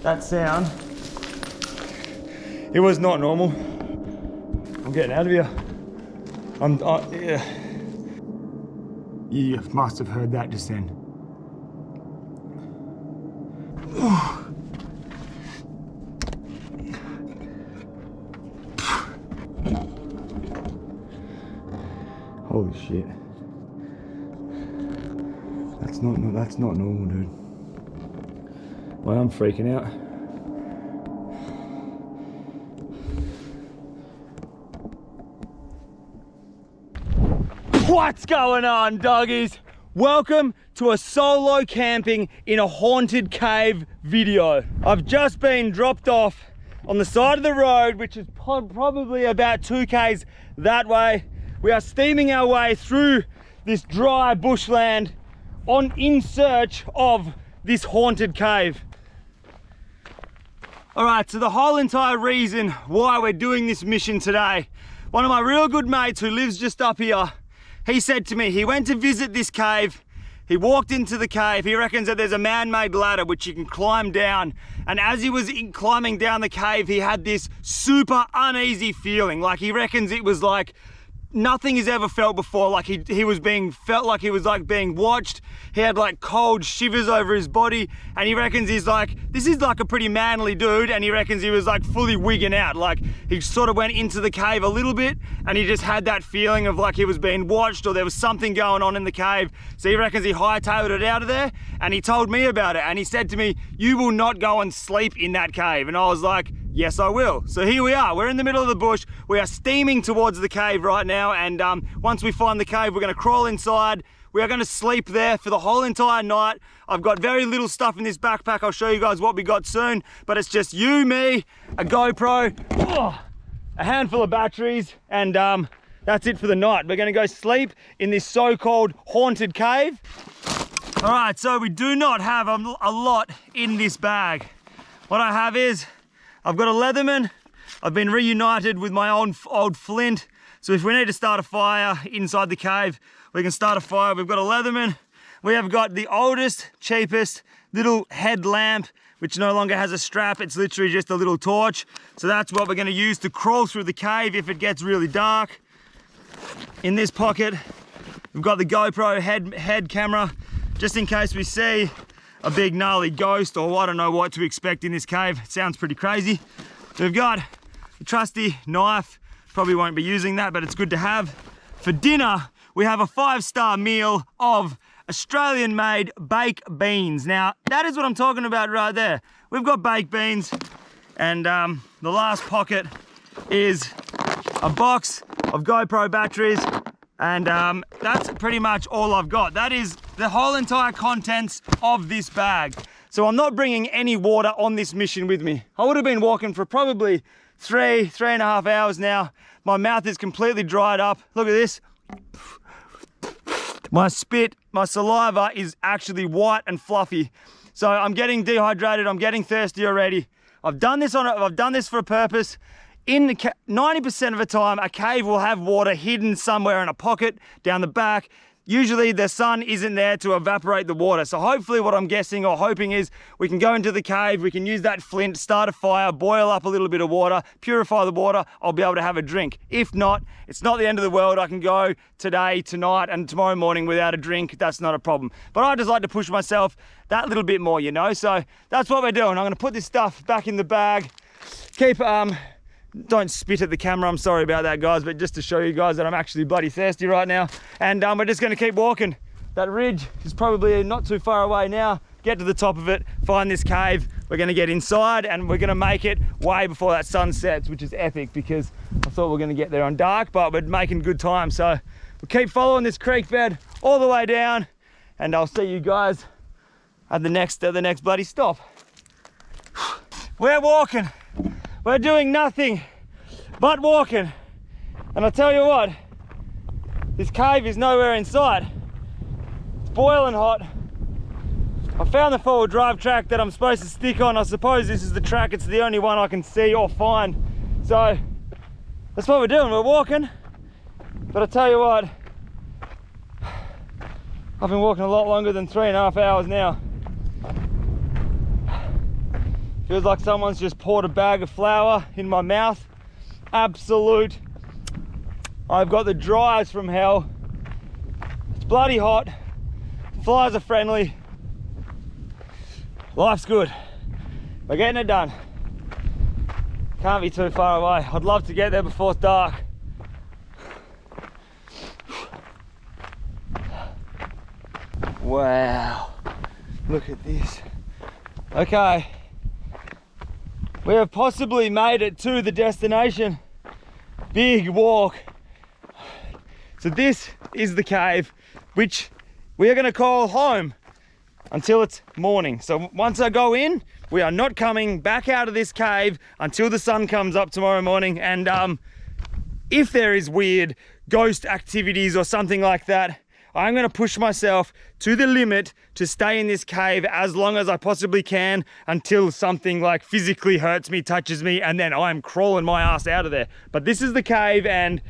that sound. It was not normal. I'm getting out of here. Yeah. You must have heard that just then. Holy shit. That's not normal, dude. Well, I'm freaking out. What's going on, doggies? Welcome to a solo camping in a haunted cave video. I've just been dropped off on the side of the road, which is probably about 2 k's that way. We are steaming our way through this dry bushland in search of this haunted cave. All right, so the whole entire reason why we're doing this mission today, one of my real good mates who lives just up here, he said to me, he went to visit this cave, he walked into the cave, he reckons that there's a man-made ladder which you can climb down, and as he was climbing down the cave, he had this super uneasy feeling, like he reckons it was like nothing he's ever felt before, like he felt like he was like being watched. He had like cold shivers over his body, and he reckons he's like, this is like a pretty manly dude, and he reckons he was like fully wigging out. Like he sort of went into the cave a little bit and he just had that feeling of like he was being watched or there was something going on in the cave. So he reckons he hightailed it out of there, and he told me about it, and he said to me, you will not go and sleep in that cave. And I was like, yes, I will. So here we are, we're in the middle of the bush. We are steaming towards the cave right now, and once we find the cave, we're gonna crawl inside. We are gonna sleep there for the whole entire night. I've got very little stuff in this backpack. I'll show you guys what we got soon, but it's just you, me, a GoPro, a handful of batteries, and that's it for the night. We're gonna go sleep in this so-called haunted cave. All right, so we do not have a lot in this bag. What I have is, I've got a Leatherman. I've been reunited with my old flint. So if we need to start a fire inside the cave, we can start a fire. We've got a Leatherman. We have got the oldest, cheapest little headlamp, which no longer has a strap. It's literally just a little torch. So that's what we're gonna use to crawl through the cave if it gets really dark. In this pocket, we've got the GoPro head camera, just in case we see a big gnarly ghost, or I don't know what to expect in this cave. It sounds pretty crazy. We've got a trusty knife. Probably won't be using that, but it's good to have. For dinner, we have a 5-star meal of Australian-made baked beans. Now, that is what I'm talking about right there. We've got baked beans, and the last pocket is a box of GoPro batteries, and that's pretty much all I've got. That is the whole entire contents of this bag. So I'm not bringing any water on this mission with me. I would have been walking for probably three and a half hours now. My mouth is completely dried up. Look at this. My spit, my saliva is actually white and fluffy. So I'm getting dehydrated, I'm getting thirsty already. I've done this for a purpose. In the 90% of the time, a cave will have water hidden somewhere in a pocket down the back. Usually the sun isn't there to evaporate the water. So hopefully what I'm guessing or hoping is we can go into the cave, we can use that flint, start a fire, boil up a little bit of water, purify the water, I'll be able to have a drink. If not, it's not the end of the world. I can go today, tonight, and tomorrow morning without a drink. That's not a problem. But I just like to push myself that little bit more, you know? So that's what we're doing. I'm gonna put this stuff back in the bag. Keep, don't spit at the camera, I'm sorry about that, guys, but just to show you guys that I'm actually bloody thirsty right now. And we're just gonna keep walking. That ridge is probably not too far away now. Get to the top of it, find this cave. We're gonna get inside and we're gonna make it way before that sun sets, which is epic because I thought we were gonna get there on dark, but we're making good time. So we'll keep following this creek bed all the way down, and I'll see you guys at the next bloody stop. We're walking. We're doing nothing but walking. And I'll tell you what, this cave is nowhere in sight. It's boiling hot. I found the 4-wheel drive track that I'm supposed to stick on. I suppose this is the track, it's the only one I can see or find. So that's what we're doing, we're walking. But I tell you what, I've been walking a lot longer than 3.5 hours now. Feels like someone's just poured a bag of flour in my mouth. Absolute. I've got the dries from hell. It's bloody hot. Flies are friendly. Life's good. We're getting it done. Can't be too far away. I'd love to get there before it's dark. Wow. Look at this. Okay. We have possibly made it to the destination. Big walk. So this is the cave, which we are going to call home until it's morning. So once I go in, we are not coming back out of this cave until the sun comes up tomorrow morning. And if there is weird ghost activities or something like that, I'm going to push myself to the limit to stay in this cave as long as I possibly can until something like physically hurts me, touches me, and then I'm crawling my ass out of there. But this is the cave and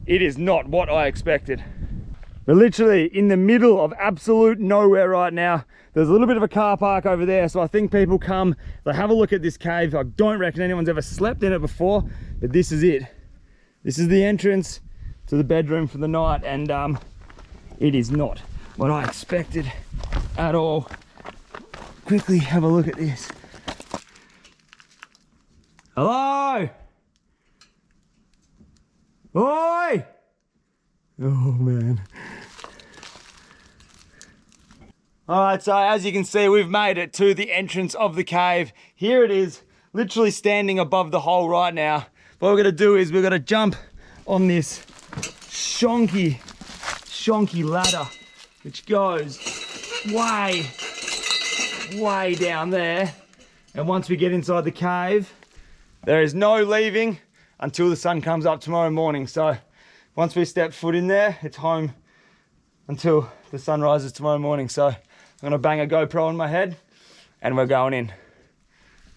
it is not what I expected. We're literally in the middle of absolute nowhere right now. There's a little bit of a car park over there, so I think people come, they have a look at this cave. I don't reckon anyone's ever slept in it before, but this is it. This is the entrance to the bedroom for the night, and it is not what I expected at all. Quickly have a look at this. Hello? Oi! Oh man. All right, so as you can see, we've made it to the entrance of the cave. Here it is, literally standing above the hole right now. What we're gonna do is we're gonna jump on this shonky ladder, which goes way down there. And once we get inside the cave, there is no leaving until the sun comes up tomorrow morning. So once we step foot in there, it's home until the sun rises tomorrow morning. So I'm gonna bang a GoPro on my head and we're going in.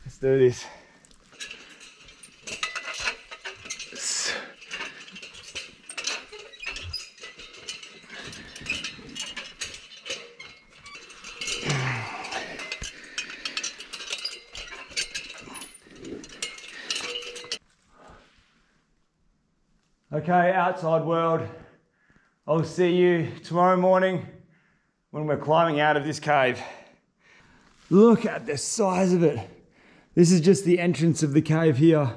Let's do this. Okay, outside world, I'll see you tomorrow morning when we're climbing out of this cave. Look at the size of it. This is just the entrance of the cave here.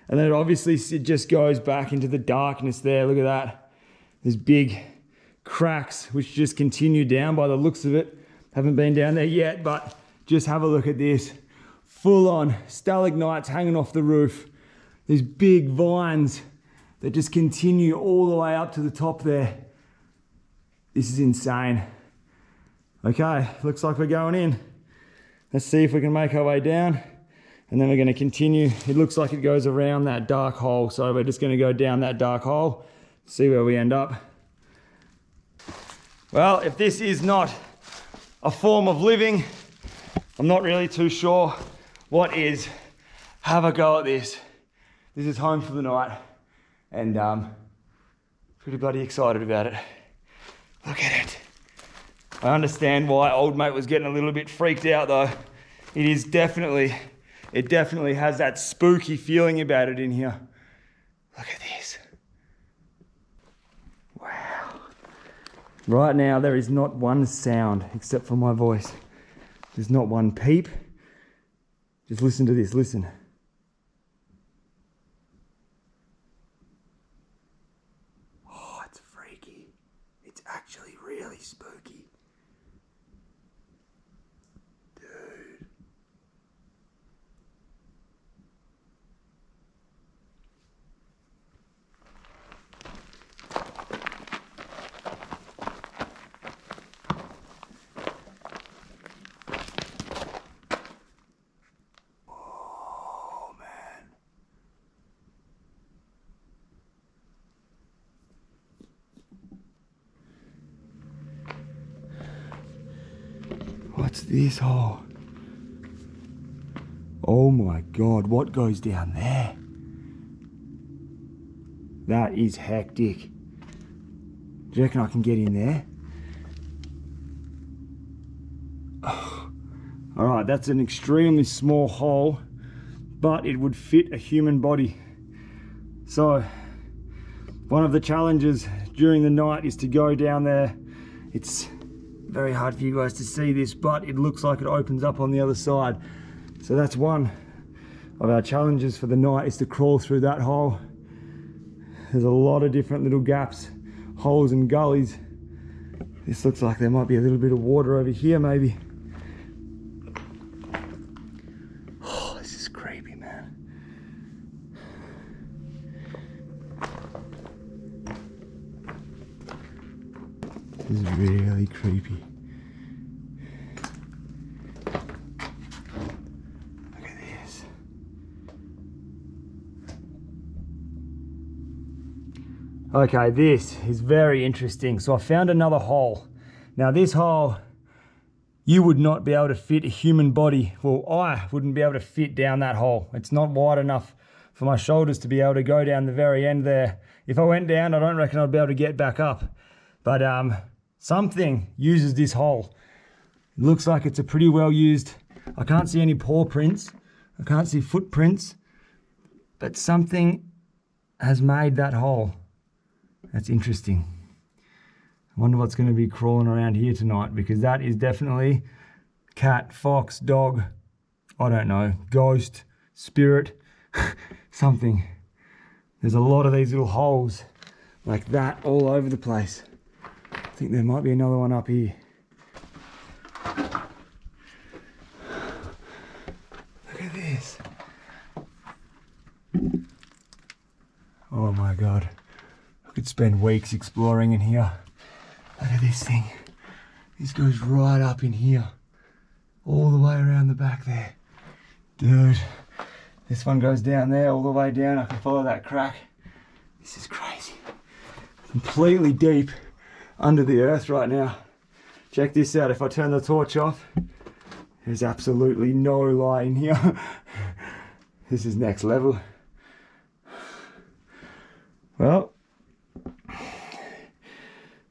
And then obviously it just goes back into the darkness there. Look at that. There's big cracks which just continue down by the looks of it. Haven't been down there yet, but just have a look at this. Full on stalagmites hanging off the roof. These big vines that just continue all the way up to the top there. This is insane. Okay, looks like we're going in. Let's see if we can make our way down. And then we're gonna continue. It looks like it goes around that dark hole. So we're just gonna go down that dark hole, see where we end up. Well, if this is not a form of living, I'm not really too sure what is. Have a go at this. This is home for the night. And pretty bloody excited about it. Look at it. I understand why old mate was getting a little bit freaked out though. It definitely has that spooky feeling about it in here. Look at this. Wow. Right now there is not one sound except for my voice. There's not one peep. Just listen to this, listen. Actually really spooky. Dude. Oh man. What's this hole? Oh my God, what goes down there? That is hectic. Do you reckon I can get in there? Oh. All right, right, that's an extremely small hole, but it would fit a human body. So one of the challenges during the night is to go down there. It's very hard for you guys to see this, but it looks like it opens up on the other side. So that's one of our challenges for the night, is to crawl through that hole. There's a lot of different little gaps, holes and gullies. This looks like there might be a little bit of water over here maybe. Oh, this is creepy, man. This is really creepy. Look at this. Okay, this is very interesting. So I found another hole. Now this hole, you would not be able to fit a human body. Well, I wouldn't be able to fit down that hole. It's not wide enough for my shoulders to be able to go down the very end there. If I went down, I don't reckon I'd be able to get back up. But something uses this hole. It looks like it's a pretty well used. I can't see any paw prints. I can't see footprints. But something has made that hole. That's interesting. I wonder what's going to be crawling around here tonight, because that is definitely cat, fox, dog, I don't know, ghost, spirit, something. There's a lot of these little holes like that all over the place. I think there might be another one up here. Look at this. Oh my God. I could spend weeks exploring in here. Look at this thing. This goes right up in here. All the way around the back there. Dude. This one goes down there, all the way down. I can follow that crack. This is crazy. Completely deep under the earth right now. Check this out. If I turn the torch off, there's absolutely no light in here. This is next level. Well,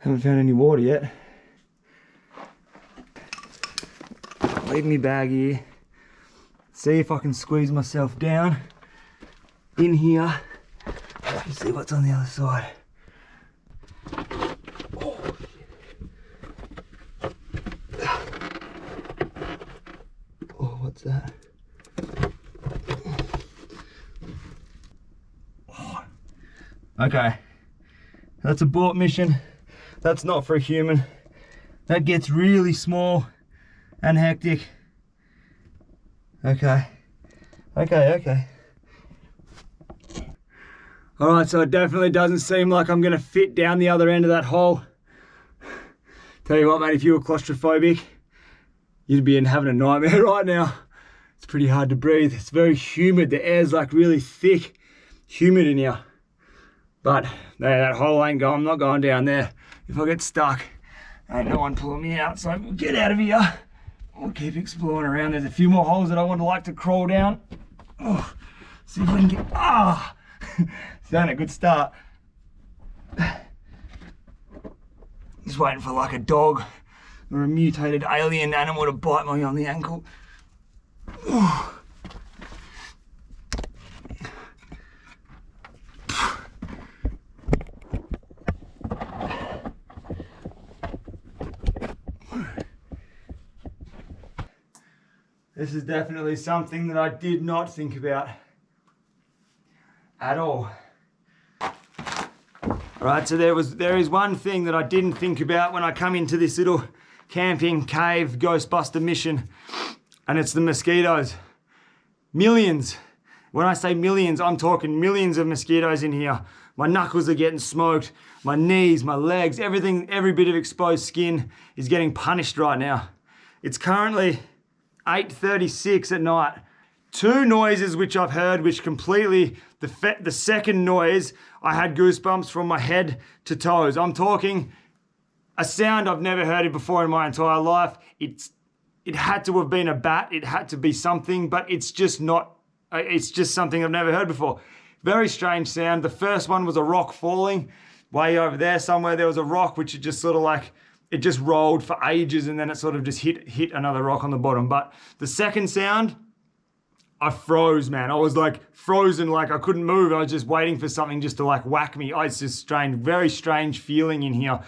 haven't found any water yet. Leave me bag here. See if I can squeeze myself down in here. Let's see what's on the other side. Oh, oh, what's that? Oh. Okay, that's a bought mission. That's not for a human. That gets really small and hectic. Okay. All right, so it definitely doesn't seem like I'm gonna fit down the other end of that hole. Tell you what, mate, if you were claustrophobic, you'd be having a nightmare right now. It's pretty hard to breathe. It's very humid. The air's like really thick, humid in here. But that hole ain't going. I'm not going down there. If I get stuck, ain't no one pulling me out. So we'll get out of here. We'll keep exploring around. There's a few more holes that I would like to crawl down. Oh, see if I can get, it's not a good start. Just waiting for like a dog or a mutated alien animal to bite me on the ankle. Oh. This is definitely something that I did not think about at all. All right, so there is one thing that I didn't think about when I come into this little camping cave Ghostbuster mission, and it's the mosquitoes. Millions. When I say millions, I'm talking millions of mosquitoes in here. My knuckles are getting smoked, my knees, my legs, everything, every bit of exposed skin is getting punished right now. It's currently 8:36 at night. Two noises which I've heard, which completely, the second noise, I had goosebumps from my head to toes. I'm talking a sound I've never heard it before in my entire life. It had to have been a bat, it had to be something, but it's just not, it's just something I've never heard before. Very strange sound. The first one was a rock falling. Way over there somewhere, there was a rock which had just sort of like it just rolled for ages and then it sort of just hit another rock on the bottom. But the second sound, I froze, man. I was like frozen, like I couldn't move. I was just waiting for something just to like whack me. It's just strange, very strange feeling in here.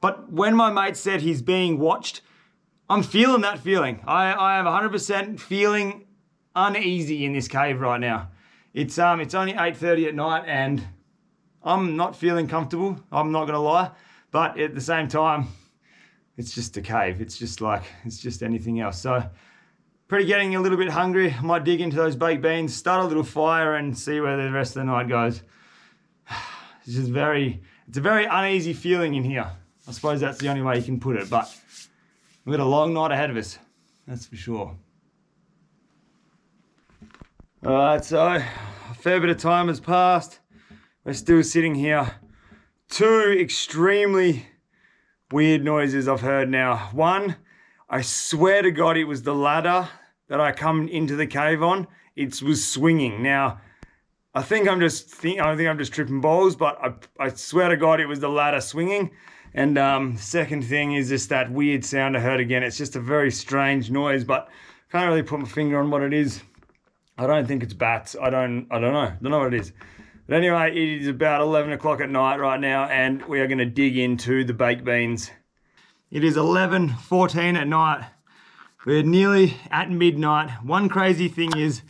But when my mate said he's being watched, I'm feeling that feeling. I have 100% feeling uneasy in this cave right now. It's only 8:30 at night and I'm not feeling comfortable. I'm not gonna lie. But at the same time, it's just a cave. It's just anything else. So pretty getting a little bit hungry. I might dig into those baked beans, start a little fire and see where the rest of the night goes. It's a very uneasy feeling in here. I suppose that's the only way you can put it, but we've got a long night ahead of us. That's for sure. All right, so a fair bit of time has passed. We're still sitting here. Two extremely weird noises I've heard now. One, I swear to God it was the ladder that I come into the cave on. It was swinging. Now, I think I'm just tripping balls, but I swear to God it was the ladder swinging. And second thing is just that weird sound I heard again. It's just a very strange noise, but can't really put my finger on what it is. I don't think it's bats. I don't know what it is. But anyway, it is about 11 o'clock at night right now, and we are gonna dig into the baked beans. It is 11:14 at night. We're nearly at midnight. One crazy thing is,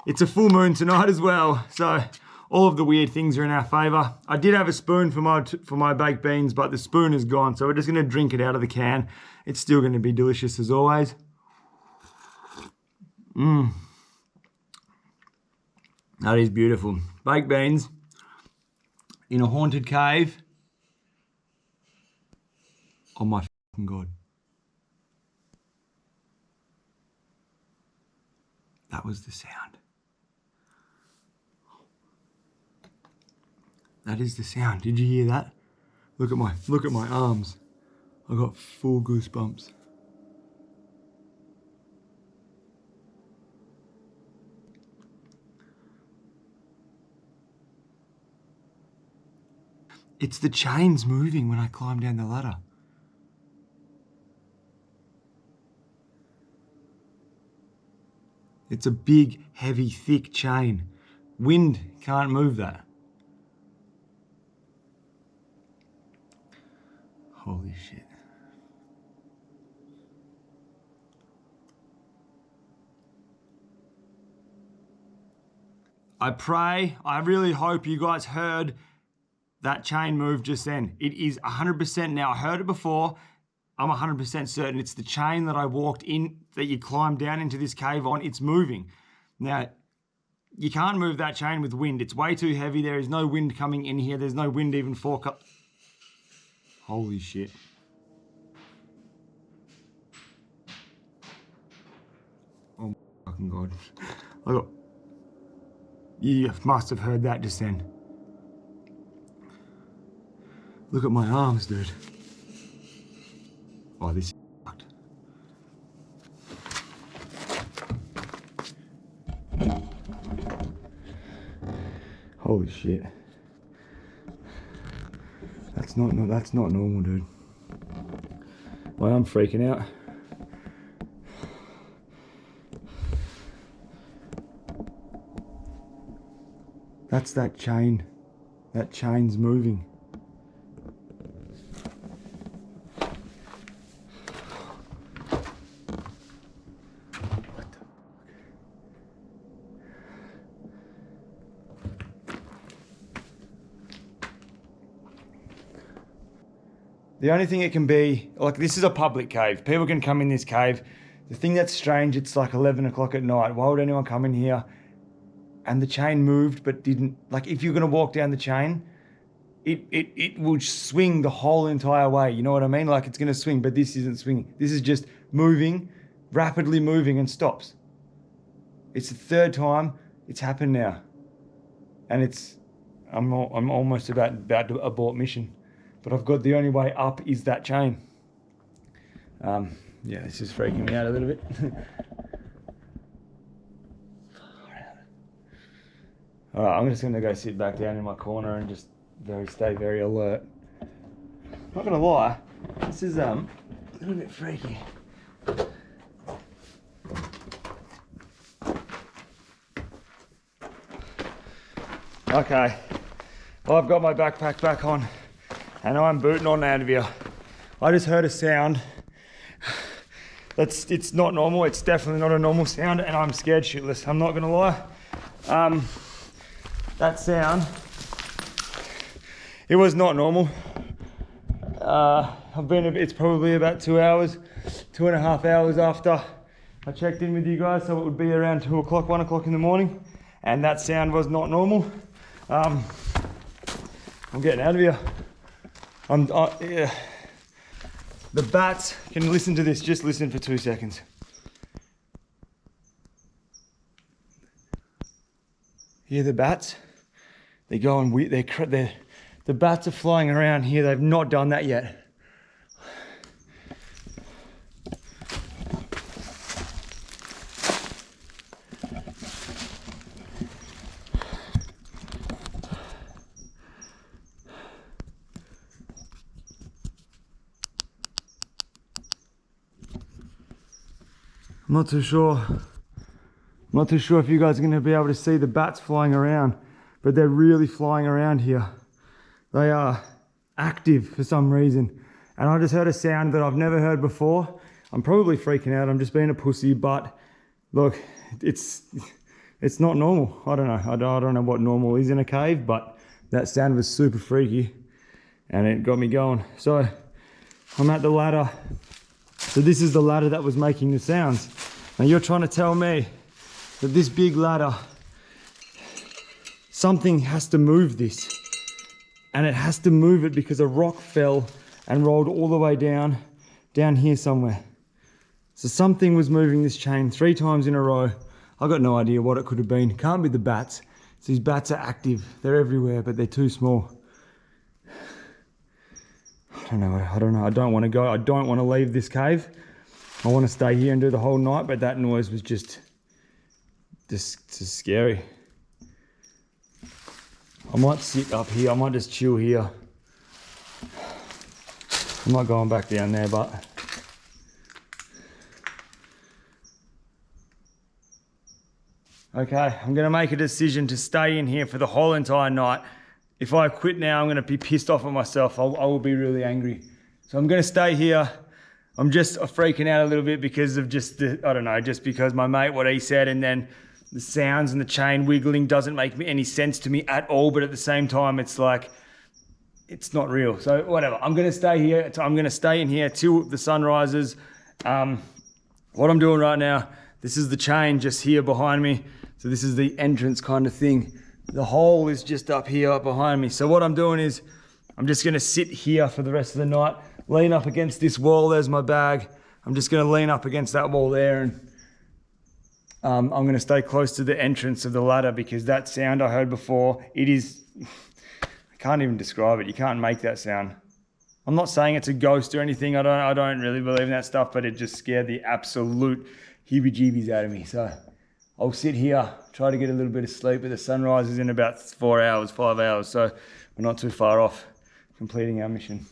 it's a full moon tonight as well, so all of the weird things are in our favor. I did have a spoon for my baked beans, but the spoon is gone, so we're just gonna drink it out of the can. It's still gonna be delicious as always. That is beautiful. Baked beans in a haunted cave. Oh my fucking God. That was the sound. That is the sound. Did you hear that? Look at my arms. I got full goosebumps. It's the chains moving when I climb down the ladder. It's a big, heavy, thick chain. Wind can't move that. Holy shit. I really hope you guys heard that chain move just then. It is 100% now. I heard it before. I'm 100% certain it's the chain that I walked in, that you climbed down into this cave on. It's moving. Now, you can't move that chain with wind. It's way too heavy. There is no wind coming in here. There's no wind even forecast. Holy shit. Oh my fucking God. You must have heard that just then. Look at my arms, dude. Oh, this is fucked. Holy shit. That's not normal, dude. Well, I'm freaking out. That's that chain. That chain's moving. The only thing it can be, like, this is a public cave. People can come in this cave. The thing that's strange, it's like 11 o'clock at night. Why would anyone come in here? And the chain moved but didn't, like, if you're gonna walk down the chain, it will swing the whole entire way. You know what I mean? Like, it's gonna swing, but this isn't swinging. This is just moving, rapidly moving and stops. It's the third time it's happened now. And I'm almost about to abort mission. But I've got the only way up is that chain. Yeah, this is freaking me out a little bit. All right, I'm just gonna go sit back down in my corner and just stay very alert. Not gonna lie, This is a little bit freaky. Okay, well, I've got my backpack back on and I'm booting on out of here. I just heard a sound. It's not normal. It's definitely not a normal sound, and I'm scared shitless. I'm not gonna lie. That sound, it was not normal. It's probably about 2 hours, 2.5 hours after I checked in with you guys, so it would be around 2 o'clock, 1 o'clock in the morning, and that sound was not normal. I'm getting out of here. Yeah. The bats, can you listen to this? Just listen for 2 seconds. Hear the bats? They're going weird. The bats are flying around here. They've not done that yet. I'm not too sure. I'm not too sure if you guys are going to be able to see the bats flying around, but they're really flying around here. They are active for some reason. And I just heard a sound that I've never heard before. I'm probably freaking out. I'm just being a pussy, but look, it's not normal. I don't know. I don't know what normal is in a cave, but that sound was super freaky and it got me going. So I'm at the ladder. So this is the ladder that was making the sounds. Now you're trying to tell me that this big ladder, something has to move this. And it has to move it because a rock fell and rolled all the way down here somewhere. So something was moving this chain 3 times in a row. I got no idea what it could have been. Can't be the bats. So these bats are active. They're everywhere, but they're too small. I don't know. I don't want to go. I don't want to leave this cave. I want to stay here and do the whole night, but that noise was just scary. I might sit up here. I might just chill here. I'm not going back down there, but okay, I'm gonna make a decision to stay in here for the whole entire night. If I quit now, I'm gonna be pissed off at myself. I will be really angry. So I'm gonna stay here. I'm just freaking out a little bit because of just I don't know, just because my mate, what he said, and then the sounds and the chain wiggling doesn't make any sense to me at all. But at the same time, it's like, it's not real. So whatever, I'm gonna stay here. I'm gonna stay in here till the sun rises. What I'm doing right now, this is the chain just here behind me. So this is the entrance kind of thing. The hole is just up here up behind me. So what I'm doing is I'm just gonna sit here for the rest of the night, lean up against this wall. There's my bag. I'm just gonna lean up against that wall there, and I'm gonna stay close to the entrance of the ladder because that sound I heard before, it is, I can't even describe it. You can't make that sound. I'm not saying it's a ghost or anything. I don't really believe in that stuff, but it just scared the absolute heebie-jeebies out of me. So I'll sit here, try to get a little bit of sleep, but the sunrise is in about 4 hours, 5 hours. So we're not too far off completing our mission.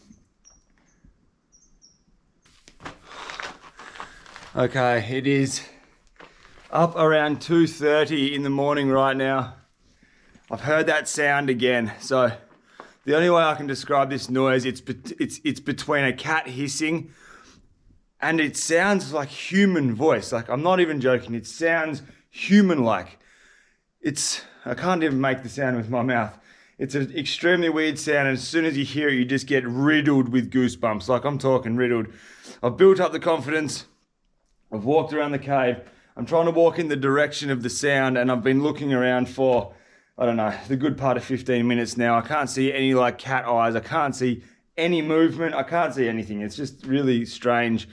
Okay, it is up around 2:30 in the morning right now. I've heard that sound again. So the only way I can describe this noise, it's between a cat hissing and it sounds like human voice. Like, I'm not even joking. It sounds human-like. I can't even make the sound with my mouth. It's an extremely weird sound, and as soon as you hear it, you just get riddled with goosebumps. Like, I'm talking riddled. I've built up the confidence. I've walked around the cave. I'm trying to walk in the direction of the sound, and I've been looking around for, I don't know, the good part of 15 minutes now. I can't see any like cat eyes. I can't see any movement. I can't see anything. It's just really strange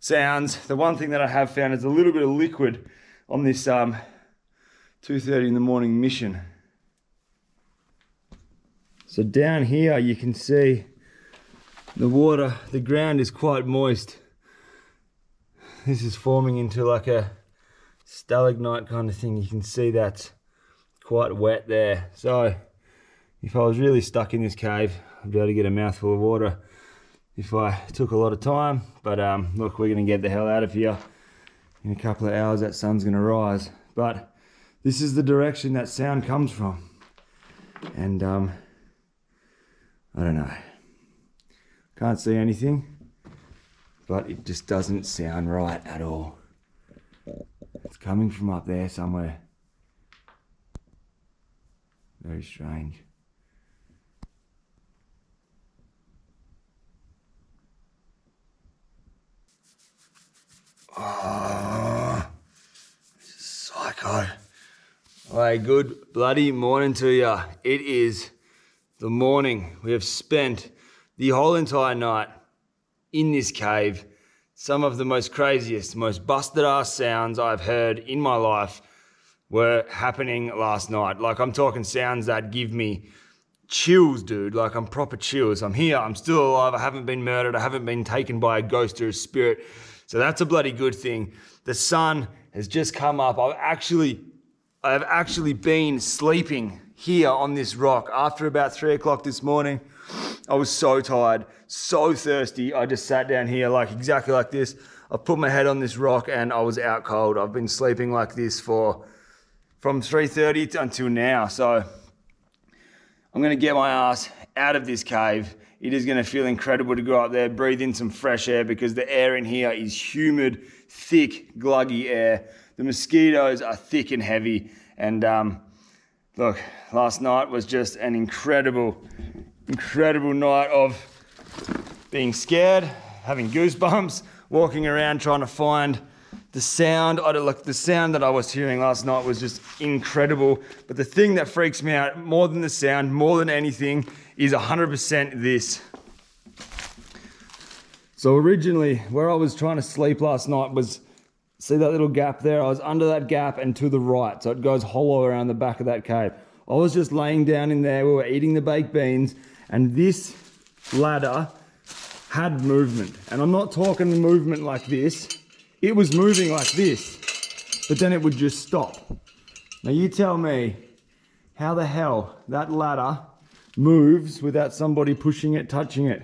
sounds. The one thing that I have found is a little bit of liquid on this 2:30 in the morning mission. So down here you can see the water, the ground is quite moist. This is forming into like a stalagmite kind of thing. You can see that's quite wet there. So if I was really stuck in this cave, I'd be able to get a mouthful of water. if I took a lot of time. But look, we're gonna get the hell out of here. In a couple of hours, that sun's gonna rise. But this is the direction that sound comes from. And I don't know. Can't see anything, but it just doesn't sound right at all. It's coming from up there somewhere. Very strange. Oh, this is psycho. Hey, good bloody morning to ya. It is the morning. We have spent the whole entire night in this cave. Some of the most craziest, most busted ass sounds I've heard in my life were happening last night. Like, I'm talking sounds that give me chills, dude. Like, I'm proper chills. I'm here, I'm still alive, I haven't been murdered, I haven't been taken by a ghost or a spirit. So that's a bloody good thing. The sun has just come up. I've actually been sleeping here on this rock after about 3 o'clock this morning. I was so tired, so thirsty. I just sat down here like exactly like this. I put my head on this rock and I was out cold. I've been sleeping like this from 3:30 until now. So I'm gonna get my ass out of this cave. It is gonna feel incredible to go up there, breathe in some fresh air, because the air in here is humid, thick, gluggy air. The mosquitoes are thick and heavy. And look, last night was just an incredible night of being scared, having goosebumps, walking around trying to find the sound. The sound that I was hearing last night was just incredible. But the thing that freaks me out more than the sound, more than anything, is 100% this. So originally, where I was trying to sleep last night was, see that little gap there? I was under that gap and to the right, so it goes hollow around the back of that cave. I was just laying down in there, we were eating the baked beans, and this ladder had movement. And I'm not talking the movement like this. It was moving like this, but then it would just stop. Now you tell me how the hell that ladder moves without somebody pushing it, touching it.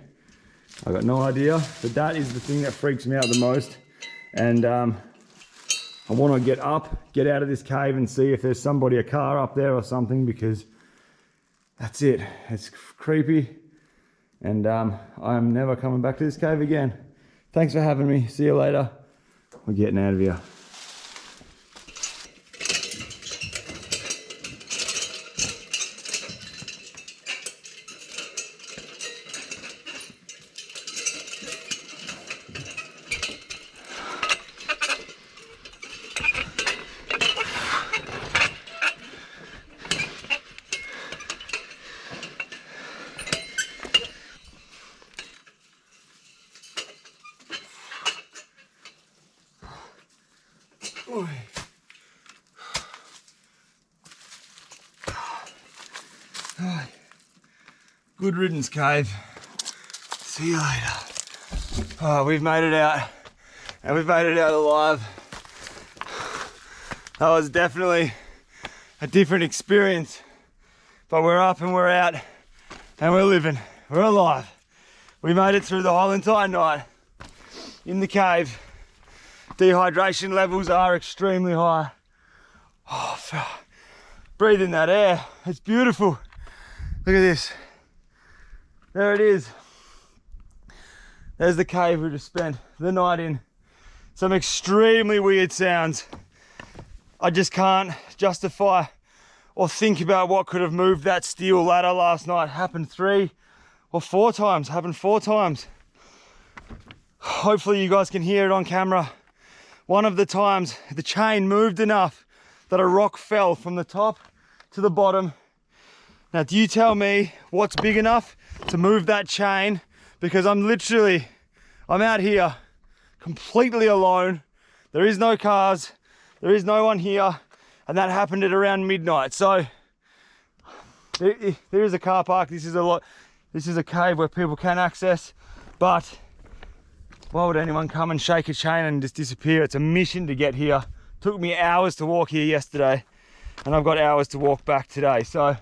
I got no idea, but that is the thing that freaks me out the most. And I want to get up, get out of this cave and see if there's somebody, a car up there or something, because that's it. It's creepy. And I'm never coming back to this cave again. Thanks for having me. See you later. We're getting out of here. Good riddance, cave. See you later. Oh, we've made it out, and we've made it out alive. That was definitely a different experience, but we're up and we're out and we're living. We're alive. We made it through the whole entire night in the cave. Dehydration levels are extremely high. Oh, breathing that air, it's beautiful. Look at this. There it is. There's the cave we just spent the night in. Some extremely weird sounds. I just can't justify or think about what could have moved that steel ladder last night. Happened 3 or 4 times, happened 4 times. Hopefully you guys can hear it on camera. One of the times the chain moved enough that a rock fell from the top to the bottom. Now, do you tell me what's big enough to move that chain? Because I'm out here completely alone. There is no cars, there is no one here, and that happened at around midnight. So there is a car park. This is a cave where people can access, but why would anyone come and shake a chain and just disappear? It's a mission to get here. Took me hours to walk here yesterday, and I've got hours to walk back today. So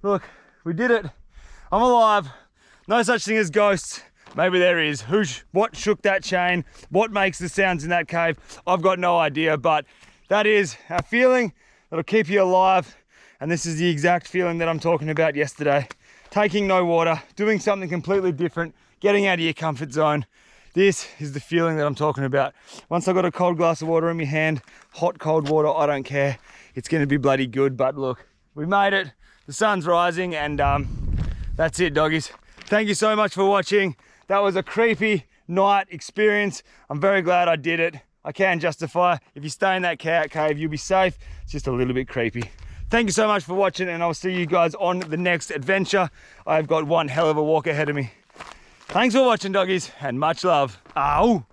look, we did it. I'm alive. No such thing as ghosts. Maybe there is. What shook that chain? What makes the sounds in that cave? I've got no idea, but that is a feeling that'll keep you alive. And this is the exact feeling that I'm talking about yesterday. Taking no water, doing something completely different, getting out of your comfort zone. This is the feeling that I'm talking about. Once I've got a cold glass of water in my hand, hot, cold water, I don't care. It's gonna be bloody good, but look, we made it. The sun's rising, and that's it, doggies. Thank you so much for watching. That was a creepy night experience. I'm very glad I did it. I can justify, if you stay in that cave, you'll be safe. It's just a little bit creepy. Thank you so much for watching, and I'll see you guys on the next adventure. I've got one hell of a walk ahead of me. Thanks for watching, doggies, and much love. Ow!